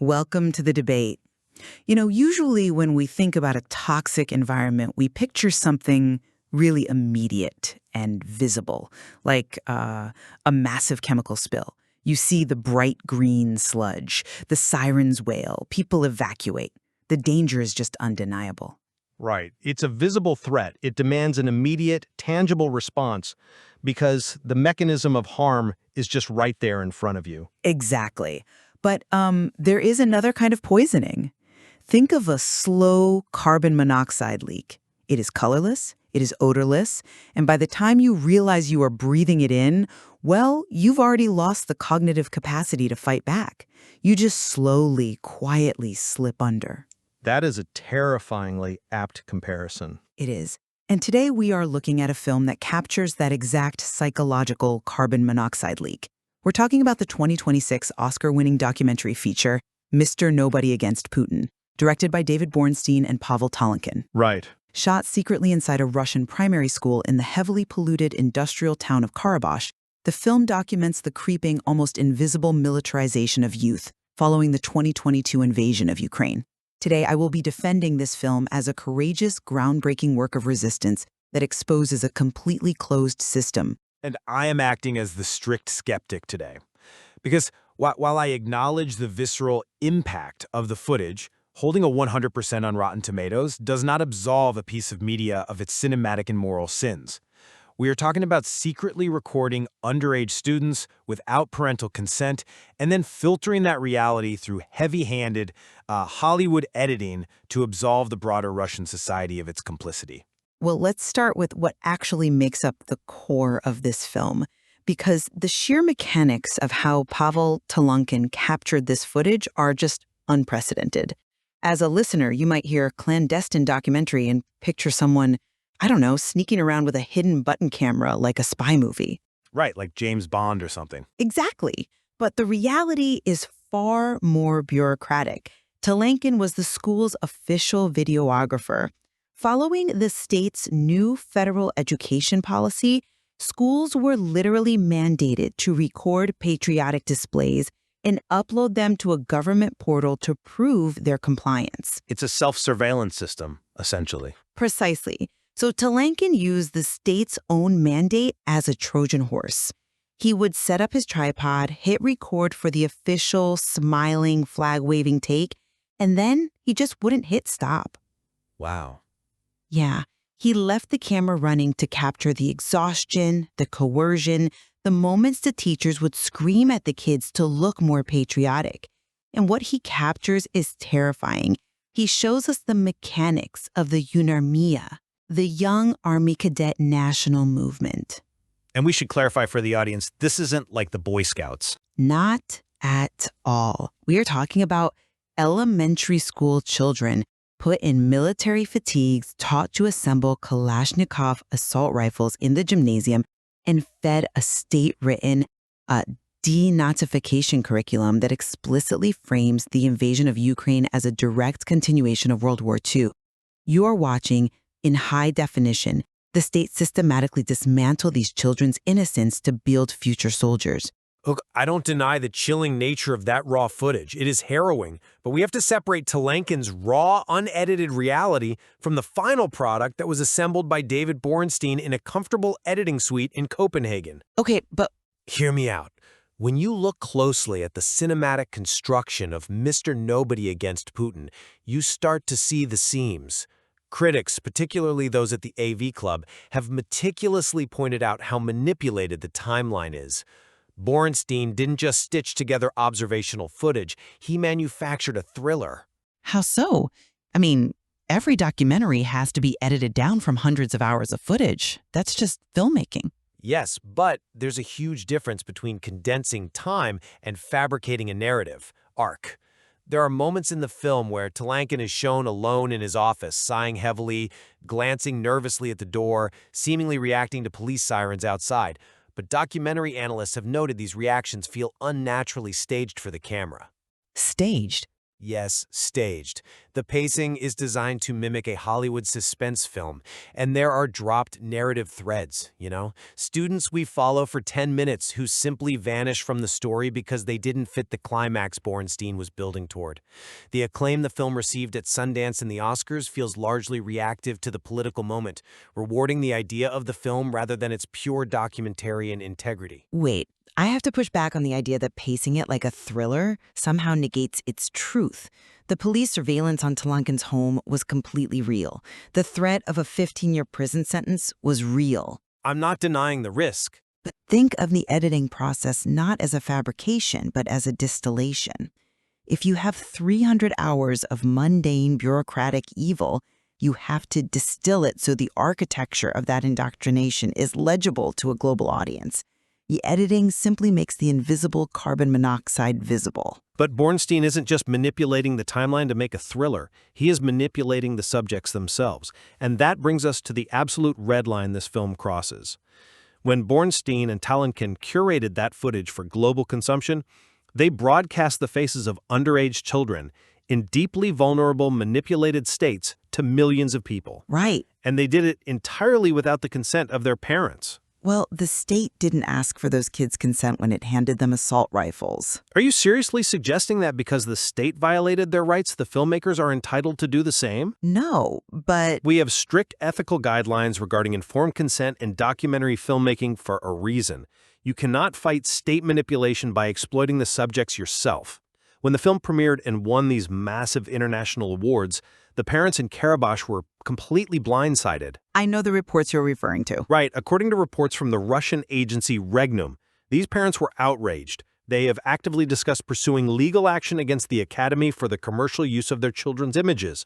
Welcome to the debate. Usually when we think about a toxic environment, we picture something really immediate and visible, like a massive chemical spill. You see the bright green sludge, the sirens wail, people evacuate. The danger is just undeniable. Right. It's a visible threat. It demands an immediate, tangible response because the mechanism of harm is just right there in front of you. Exactly. But there is another kind of poisoning. Think of a slow carbon monoxide leak. It is colorless, it is odorless, and by the time you realize you are breathing it in, well, you've already lost the cognitive capacity to fight back. You just slowly, quietly slip under. That is a terrifyingly apt comparison. It is. And today we are looking at a film that captures that exact psychological carbon monoxide leak. We're talking about the 2026 Oscar-winning documentary feature, Mr. Nobody Against Putin, directed by David Borenstein and Pavle Talinkin. Right. Shot secretly inside a Russian primary school in the heavily polluted industrial town of Karabash, the film documents the creeping, almost invisible militarization of youth following the 2022 invasion of Ukraine. Today, I will be defending this film as a courageous, groundbreaking work of resistance that exposes a completely closed system. And I am acting as the strict skeptic today. Because while I acknowledge the visceral impact of the footage, holding a 100% on Rotten Tomatoes does not absolve a piece of media of its cinematic and moral sins. We are talking about secretly recording underage students without parental consent and then filtering that reality through heavy-handed Hollywood editing to absolve the broader Russian society of its complicity. Well, let's start with what actually makes up the core of this film, because the sheer mechanics of how Pavle Talinkin captured this footage are just unprecedented. As a listener, you might hear clandestine documentary and picture someone, I don't know, sneaking around with a hidden button camera like a spy movie. Right, like James Bond or something. Exactly. But the reality is far more bureaucratic. Talinkin was the school's official videographer. Following the state's new federal education policy, schools were literally mandated to record patriotic displays and upload them to a government portal to prove their compliance. It's a self-surveillance system, essentially. Precisely. So Talinkin used the state's own mandate as a Trojan horse. He would set up his tripod, hit record for the official smiling, flag-waving take, and then he just wouldn't hit stop. Wow. Yeah, he left the camera running to capture the exhaustion, the coercion, the moments the teachers would scream at the kids to look more patriotic. And what he captures is terrifying. He shows us the mechanics of the Yunarmiya, the young Army Cadet national movement. And we should clarify for the audience, this isn't like the Boy Scouts. Not at all. We are talking about elementary school children put in military fatigues, taught to assemble Kalashnikov assault rifles in the gymnasium, and fed a state-written denazification curriculum that explicitly frames the invasion of Ukraine as a direct continuation of World War II. You are watching, in high definition, the state systematically dismantle these children's innocence to build future soldiers. Look, I don't deny the chilling nature of that raw footage. It is harrowing, but we have to separate Talinkin's raw, unedited reality from the final product that was assembled by David Borenstein in a comfortable editing suite in Copenhagen. Okay, but Hear me out. When you look closely at the cinematic construction of Mr. Nobody Against Putin, you start to see the seams. Critics, particularly those at the AV Club, have meticulously pointed out how manipulated the timeline is. Borenstein didn't just stitch together observational footage, he manufactured a thriller. how so? I mean, every documentary has to be edited down from hundreds of hours of footage. That's just filmmaking. Yes, but there's a huge difference between condensing time and fabricating a narrative, arc. There are moments in the film where Talinkin is shown alone in his office, sighing heavily, glancing nervously at the door, seemingly reacting to police sirens outside. But documentary analysts have noted these reactions feel unnaturally staged for the camera. Staged? Yes, staged. The pacing is designed to mimic a Hollywood suspense film, and there are dropped narrative threads, Students we follow for 10 minutes who simply vanish from the story because they didn't fit the climax Borenstein was building toward. The acclaim the film received at Sundance and the Oscars feels largely reactive to the political moment, rewarding the idea of the film rather than its pure documentarian integrity. Wait, I have to push back on the idea that pacing it like a thriller somehow negates its truth. The police surveillance on Talinkin's home was completely real. The threat of a 15-year prison sentence was real. I'm not denying the risk. But think of the editing process not as a fabrication, but as a distillation. If you have 300 hours of mundane bureaucratic evil, you have to distill it so the architecture of that indoctrination is legible to a global audience. The editing simply makes the invisible carbon monoxide visible. But Borenstein isn't just manipulating the timeline to make a thriller. He is manipulating the subjects themselves. And that brings us to the absolute red line this film crosses. When Borenstein and Talinkin curated that footage for global consumption, they broadcast the faces of underage children in deeply vulnerable, manipulated states to millions of people. Right. And they did it entirely without the consent of their parents. Well, the state didn't ask for those kids' consent when it handed them assault rifles. Are you seriously suggesting that because the state violated their rights, the filmmakers are entitled to do the same? No, but We have strict ethical guidelines regarding informed consent in documentary filmmaking for a reason. You cannot fight state manipulation by exploiting the subjects yourself. When the film premiered and won these massive international awards, the parents in Karabash were completely blindsided. I know the reports you're referring to. Right, according to reports from the Russian agency Regnum, these parents were outraged. They have actively discussed pursuing legal action against the Academy for the commercial use of their children's images.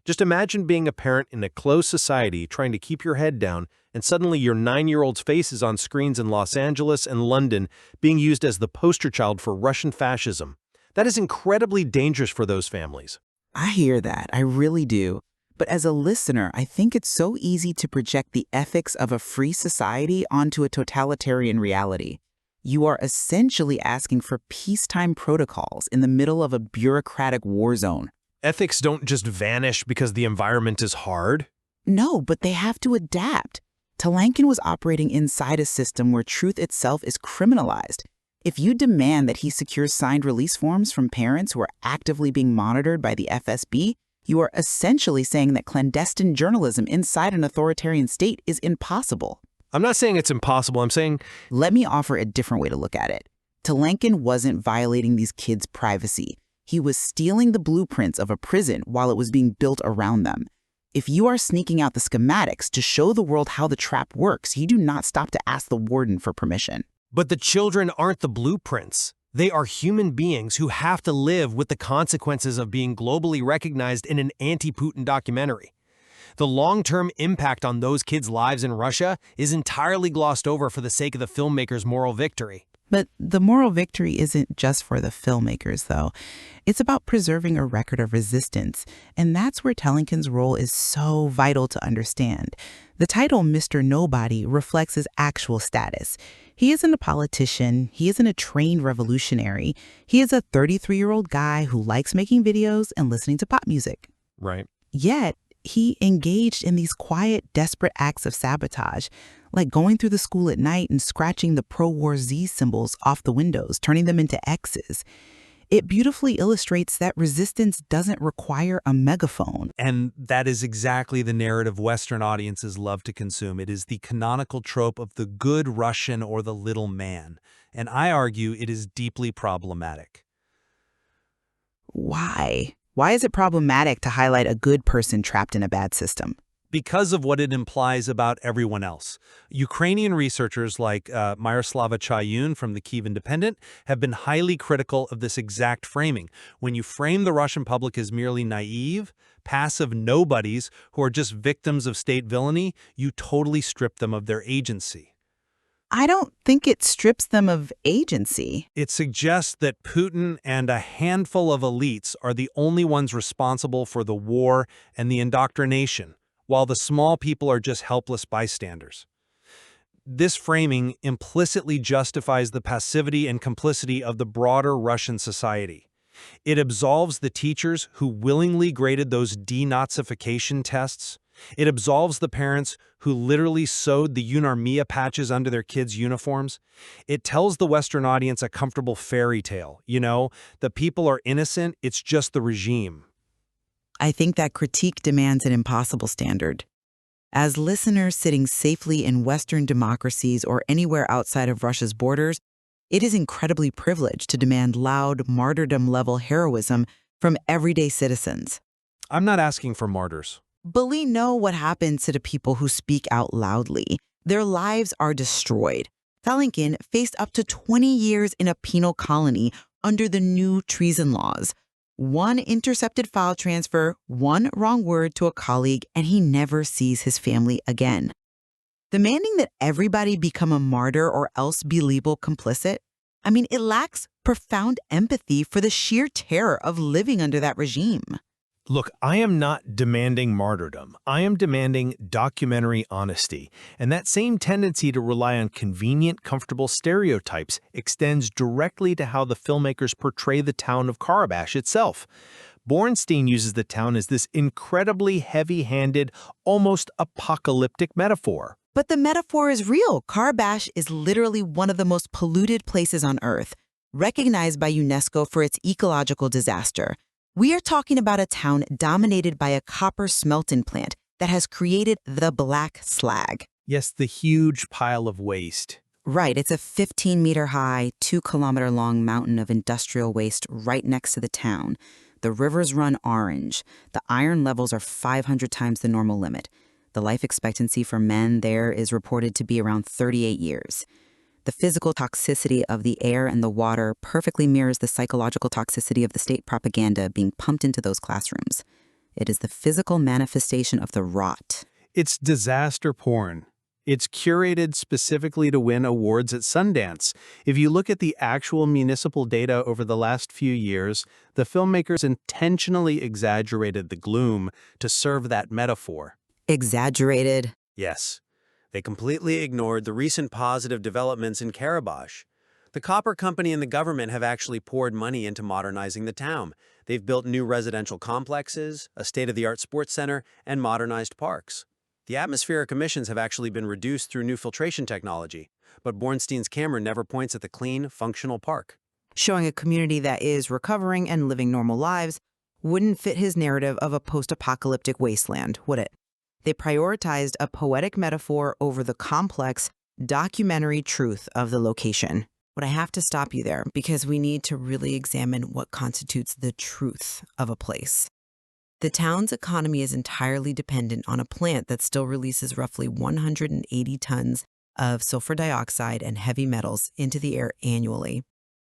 Just imagine being a parent in a closed society trying to keep your head down, and suddenly your 9-year-old's face is on screens in Los Angeles and London being used as the poster child for Russian fascism. That is incredibly dangerous for those families. I hear that, I really do. But as a listener, I think it's so easy to project the ethics of a free society onto a totalitarian reality. You are essentially asking for peacetime protocols in the middle of a bureaucratic war zone. Ethics don't just vanish because the environment is hard. No, but they have to adapt. Talinkin was operating inside a system where truth itself is criminalized. If you demand that he secures signed release forms from parents who are actively being monitored by the FSB, you are essentially saying that clandestine journalism inside an authoritarian state is impossible. I'm not saying it's impossible, I'm saying... Let me offer a different way to look at it. Talinkin wasn't violating these kids' privacy. He was stealing the blueprints of a prison while it was being built around them. If you are sneaking out the schematics to show the world how the trap works, you do not stop to ask the warden for permission. But the children aren't the blueprints. They are human beings who have to live with the consequences of being globally recognized in an anti-Putin documentary. The long-term impact on those kids' lives in Russia is entirely glossed over for the sake of the filmmaker's moral victory. But the moral victory isn't just for the filmmakers, though. It's about preserving a record of resistance, and that's where Talinkin's role is so vital to understand. The title Mr. Nobody reflects his actual status. He isn't a politician. He isn't a trained revolutionary. He is a 33-year-old guy who likes making videos and listening to pop music. Right. Yet, he engaged in these quiet, desperate acts of sabotage, like going through the school at night and scratching the pro-war Z symbols off the windows, turning them into X's. It beautifully illustrates that resistance doesn't require a megaphone. And that is exactly the narrative Western audiences love to consume. It is the canonical trope of the good Russian or the little man. And I argue it is deeply problematic. Why? Why is it problematic to highlight a good person trapped in a bad system? Because of what it implies about everyone else. Ukrainian researchers like Myroslava Chayun from the Kyiv Independent have been highly critical of this exact framing. When you frame the Russian public as merely naive, passive nobodies who are just victims of state villainy, you totally strip them of their agency. I don't think it strips them of agency. It suggests that Putin and a handful of elites are the only ones responsible for the war and the indoctrination, while the small people are just helpless bystanders. This framing implicitly justifies the passivity and complicity of the broader Russian society. It absolves the teachers who willingly graded those denazification tests. It absolves the parents who literally sewed the Yunarmiya patches under their kids' uniforms. It tells the Western audience a comfortable fairy tale. You know, the people are innocent, it's just the regime. I think that critique demands an impossible standard. As listeners sitting safely in Western democracies or anywhere outside of Russia's borders, it is incredibly privileged to demand loud, martyrdom-level heroism from everyday citizens. I'm not asking for martyrs. But we know what happens to the people who speak out loudly. Their lives are destroyed. Talinkin faced up to 20 years in a penal colony under the new treason laws. One intercepted file transfer, one wrong word to a colleague, and he never sees his family again. Demanding that everybody become a martyr or else be labeled complicit, it lacks profound empathy for the sheer terror of living under that regime. Look, I am not demanding martyrdom. I am demanding documentary honesty. And that same tendency to rely on convenient, comfortable stereotypes extends directly to how the filmmakers portray the town of Karabash itself. Borenstein uses the town as this incredibly heavy-handed, almost apocalyptic metaphor. But the metaphor is real. Karabash is literally one of the most polluted places on Earth, recognized by UNESCO for its ecological disaster. We are talking about a town dominated by a copper smelting plant that has created the black slag. Yes, the huge pile of waste. Right, it's a 15-meter-high, 2-kilometer-long mountain of industrial waste right next to the town. The rivers run orange. The iron levels are 500 times the normal limit. The life expectancy for men there is reported to be around 38 years. The physical toxicity of the air and the water perfectly mirrors the psychological toxicity of the state propaganda being pumped into those classrooms. It is the physical manifestation of the rot. It's disaster porn. It's curated specifically to win awards at Sundance. If you look at the actual municipal data over the last few years, the filmmakers intentionally exaggerated the gloom to serve that metaphor. Exaggerated? Yes. They completely ignored the recent positive developments in Karabash. The copper company and the government have actually poured money into modernizing the town. They've built new residential complexes, a state-of-the-art sports center, and modernized parks. The atmospheric emissions have actually been reduced through new filtration technology, but Borenstein's camera never points at the clean, functional park. Showing a community that is recovering and living normal lives wouldn't fit his narrative of a post-apocalyptic wasteland, would it? They prioritized a poetic metaphor over the complex, documentary truth of the location. But I have to stop you there because we need to really examine what constitutes the truth of a place. The town's economy is entirely dependent on a plant that still releases roughly 180 tons of sulfur dioxide and heavy metals into the air annually.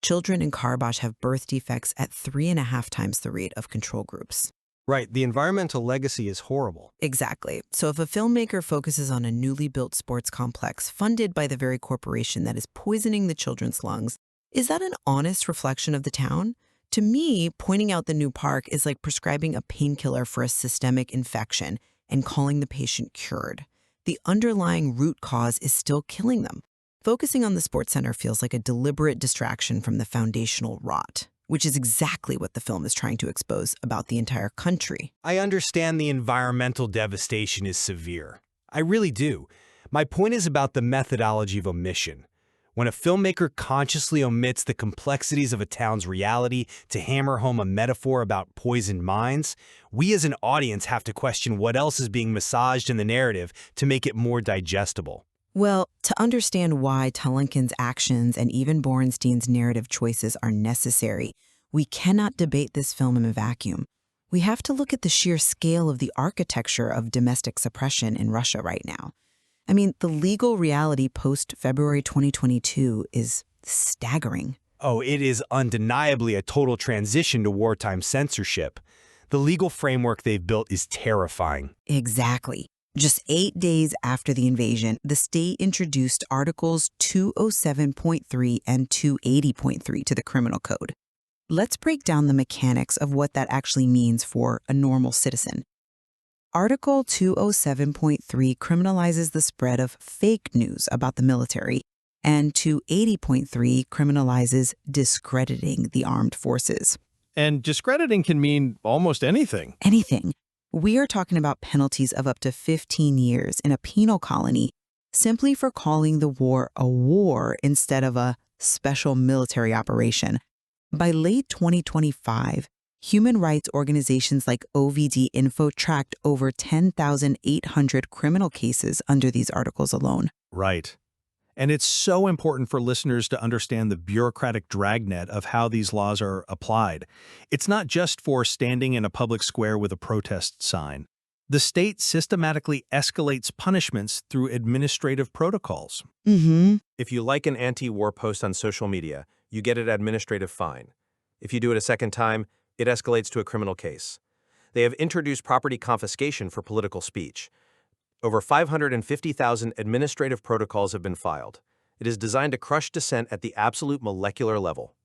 Children in Karabash have birth defects at 3.5 times the rate of control groups. Right, the environmental legacy is horrible. Exactly. So if a filmmaker focuses on a newly built sports complex funded by the very corporation that is poisoning the children's lungs, is that an honest reflection of the town? To me, pointing out the new park is like prescribing a painkiller for a systemic infection and calling the patient cured. The underlying root cause is still killing them. Focusing on the sports center feels like a deliberate distraction from the foundational rot, which is exactly what the film is trying to expose about the entire country. I understand the environmental devastation is severe. I really do. My point is about the methodology of omission. When a filmmaker consciously omits the complexities of a town's reality to hammer home a metaphor about poisoned minds, we as an audience have to question what else is being massaged in the narrative to make it more digestible. Well, to understand why Talinkin's actions and even Borenstein's narrative choices are necessary, we cannot debate this film in a vacuum. We have to look at the sheer scale of the architecture of domestic suppression in Russia right now. The legal reality post-February 2022 is staggering. Oh, it is undeniably a total transition to wartime censorship. The legal framework they've built is terrifying. Exactly. Just 8 days after the invasion, the state introduced Articles 207.3 and 280.3 to the Criminal Code. Let's break down the mechanics of what that actually means for a normal citizen. Article 207.3 criminalizes the spread of fake news about the military, and 280.3 criminalizes discrediting the armed forces. And discrediting can mean almost anything. Anything. We are talking about penalties of up to 15 years in a penal colony simply for calling the war a war instead of a special military operation. By late 2025, human rights organizations like OVD Info tracked over 10,800 criminal cases under these articles alone. Right. And it's so important for listeners to understand the bureaucratic dragnet of how these laws are applied. It's not just for standing in a public square with a protest sign. The state systematically escalates punishments through administrative protocols. If you like an anti-war post on social media, you get an administrative fine. If you do it a second time, it escalates to a criminal case. They have introduced property confiscation for political speech. Over 550,000 administrative protocols have been filed. It is designed to crush dissent at the absolute molecular level.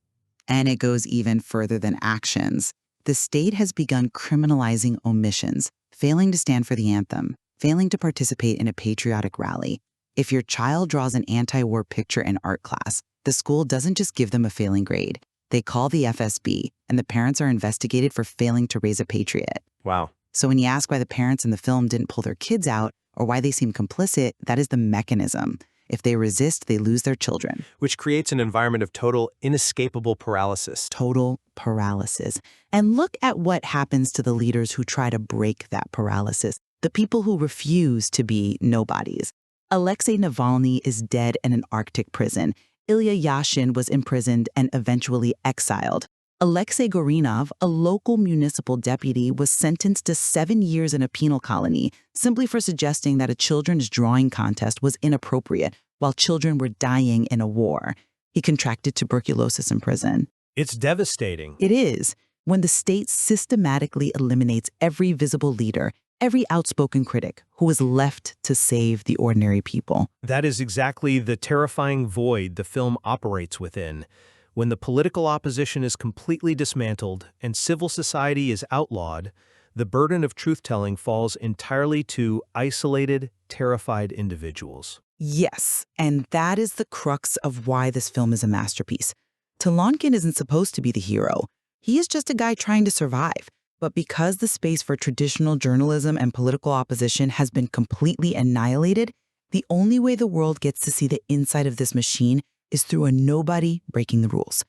And it goes even further than actions. The state has begun criminalizing omissions, failing to stand for the anthem, failing to participate in a patriotic rally. If your child draws an anti-war picture in art class, the school doesn't just give them a failing grade. They call the FSB, and the parents are investigated for failing to raise a patriot. Wow. So when you ask why the parents in the film didn't pull their kids out, or why they seem complicit, that is the mechanism. If they resist, they lose their children. Which creates an environment of total, inescapable paralysis. Total paralysis. And look at what happens to the leaders who try to break that paralysis, the people who refuse to be nobodies. Alexei Navalny is dead in an Arctic prison. Ilya Yashin was imprisoned and eventually exiled. Alexei Gorinov, a local municipal deputy, was sentenced to 7 years in a penal colony simply for suggesting that a children's drawing contest was inappropriate while children were dying in a war. He contracted tuberculosis in prison. It's devastating. It is. When the state systematically eliminates every visible leader, every outspoken critic who is left to save the ordinary people. That is exactly the terrifying void the film operates within. When the political opposition is completely dismantled and civil society is outlawed, the burden of truth-telling falls entirely to isolated, terrified individuals. Yes, and that is the crux of why this film is a masterpiece. Talinkin isn't supposed to be the hero. He is just a guy trying to survive. But because the space for traditional journalism and political opposition has been completely annihilated, the only way the world gets to see the inside of this machine is through a nobody breaking the rules.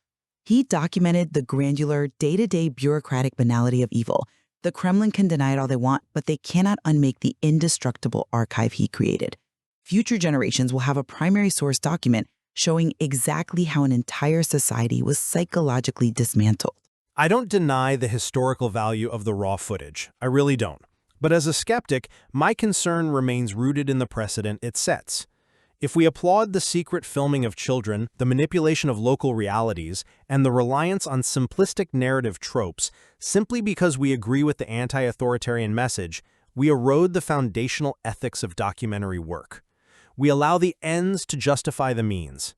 He documented the granular, day-to-day bureaucratic banality of evil. The Kremlin can deny it all they want, but they cannot unmake the indestructible archive he created. Future generations will have a primary source document showing exactly how an entire society was psychologically dismantled. I don't deny the historical value of the raw footage. I really don't. But as a skeptic, my concern remains rooted in the precedent it sets. If we applaud the secret filming of children, the manipulation of local realities, and the reliance on simplistic narrative tropes simply because we agree with the anti-authoritarian message, we erode the foundational ethics of documentary work. We allow the ends to justify the means.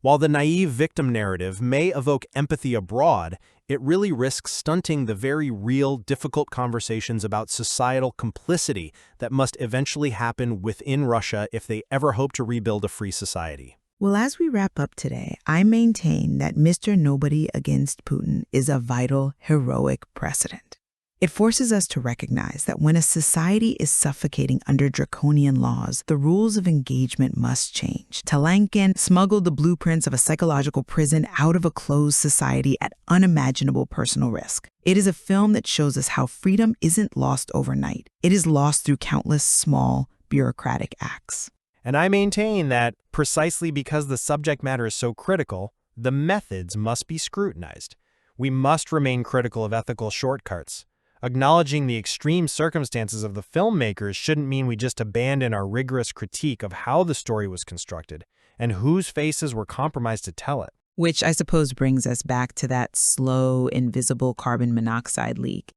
While the naive victim narrative may evoke empathy abroad, it really risks stunting the very real, difficult conversations about societal complicity that must eventually happen within Russia if they ever hope to rebuild a free society. Well, as we wrap up today, I maintain that Mr. Nobody Against Putin is a vital, heroic precedent. It forces us to recognize that when a society is suffocating under draconian laws, the rules of engagement must change. Talinkin smuggled the blueprints of a psychological prison out of a closed society at unimaginable personal risk. It is a film that shows us how freedom isn't lost overnight. It is lost through countless small, bureaucratic acts. And I maintain that, precisely because the subject matter is so critical, the methods must be scrutinized. We must remain critical of ethical shortcuts. Acknowledging the extreme circumstances of the filmmakers shouldn't mean we just abandon our rigorous critique of how the story was constructed and whose faces were compromised to tell it. Which I suppose brings us back to that slow, invisible carbon monoxide leak.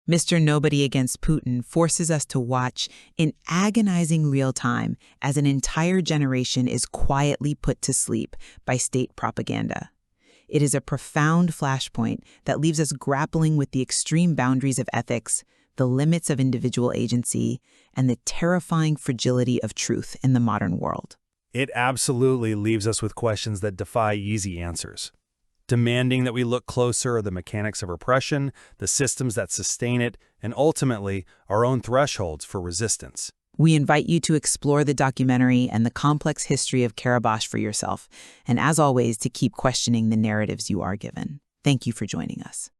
Mr. Nobody Against Putin forces us to watch in agonizing real time as an entire generation is quietly put to sleep by state propaganda. It is a profound flashpoint that leaves us grappling with the extreme boundaries of ethics, the limits of individual agency, and the terrifying fragility of truth in the modern world. It absolutely leaves us with questions that defy easy answers. demanding that we look closer at the mechanics of repression, the systems that sustain it, and ultimately, our own thresholds for resistance. We invite you to explore the documentary and the complex history of Karabash for yourself, and as always, to keep questioning the narratives you are given. Thank you for joining us.